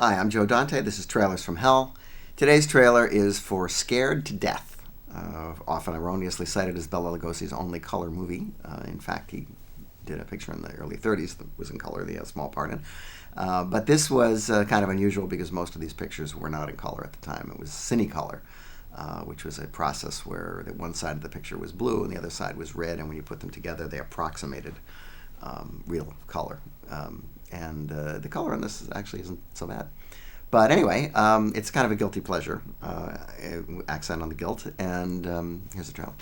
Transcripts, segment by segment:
Hi, I'm Joe Dante. This is Trailers from Hell. Today's trailer is for Scared to Death, often erroneously cited as Bela Lugosi's only color movie. In fact, he did a picture in the early 30s that was in color that he had a small part in. But this was kind of unusual because most of these pictures were not in color at the time. It was cinecolor, which was a process where the one side of the picture was blue and the other side was red, and when you put them together, they approximated real color. And the color on this actually isn't so bad. But anyway, it's kind of a guilty pleasure, accent on the guilt, and here's the trailer.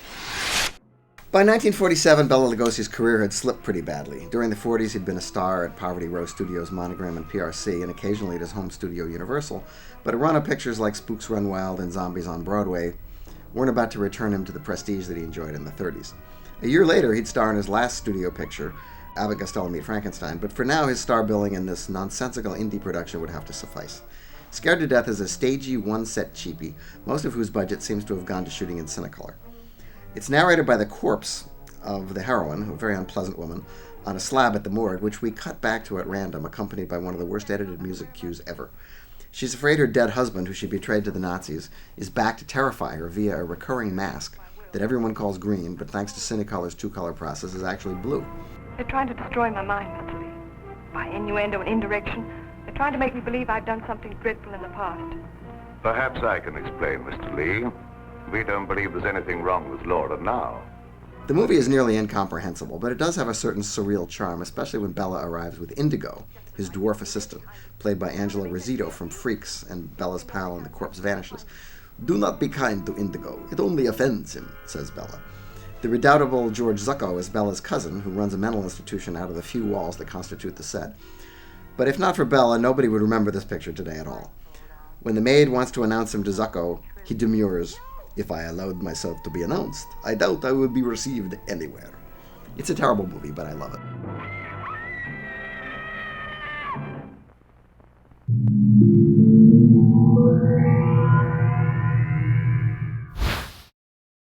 By 1947, Bela Lugosi's career had slipped pretty badly. During the 40s, he'd been a star at Poverty Row Studios, Monogram, and PRC, and occasionally at his home studio, Universal. But a run of pictures like Spooks Run Wild and Zombies on Broadway weren't about to return him to the prestige that he enjoyed in the 30s. A year later, he'd star in his last studio picture, Abbott Costello Meet Frankenstein, but for now his star billing in this nonsensical indie production would have to suffice. Scared to Death is a stagey, one-set cheapie, most of whose budget seems to have gone to shooting in Cinecolor. It's narrated by the corpse of the heroine, a very unpleasant woman, on a slab at the morgue, which we cut back to at random, accompanied by one of the worst edited music cues ever. She's afraid her dead husband, who she betrayed to the Nazis, is back to terrify her via a recurring mask that everyone calls green, but thanks to Cinecolor's two-color process is actually blue. They're trying to destroy my mind, Mr. Lee. By innuendo and indirection, they're trying to make me believe I've done something dreadful in the past. Perhaps I can explain, Mr. Lee. We don't believe there's anything wrong with Laura now. The movie is nearly incomprehensible, but it does have a certain surreal charm, especially when Bela arrives with Indigo, his dwarf assistant, played by Angela Rosito from Freaks, and Bella's pal and the corpse vanishes. "Do not be kind to Indigo. It only offends him," says Bela. The redoubtable George Zucco is Bella's cousin, who runs a mental institution out of the few walls that constitute the set. But if not for Bela, nobody would remember this picture today at all. When the maid wants to announce him to Zucco, he demurs. "If I allowed myself to be announced, I doubt I would be received anywhere." It's a terrible movie, but I love it.